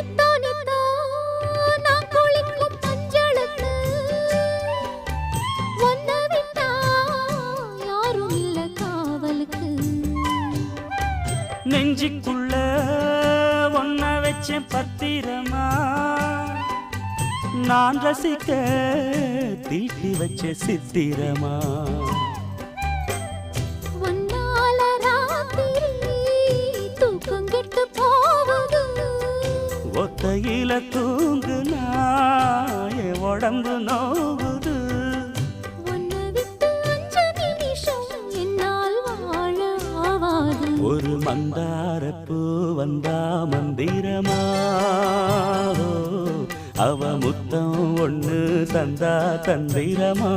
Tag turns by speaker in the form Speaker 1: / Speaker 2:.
Speaker 1: நித்தோ நித்தோ நான் குளிக்கும் மஞ்சளுக்கு ஒன்ன விட்டா யாரும் இல்ல காவலுக்கு.
Speaker 2: நெஞ்சுக்குள்ள ஒன்ன வச்சேன் பத்திரமா, நான் ரசிக்க தீட்டி வச்ச சித்திரமா.
Speaker 1: ஒன்னால ராத்திரி தூக்கம் கெட்டு போகுது,
Speaker 2: ஒத்தையில தூங்குனா என் உடம்பு நோகுது.
Speaker 1: உன்னை விட்டு 5 நிமிஷம் என்னால் வாழ ஆவாது.
Speaker 2: ஒரு மந்தாரப்பூ வந்தா மந்திரமா, அவ முத்தம் ஒண்ணு தந்தா தந்திரமா.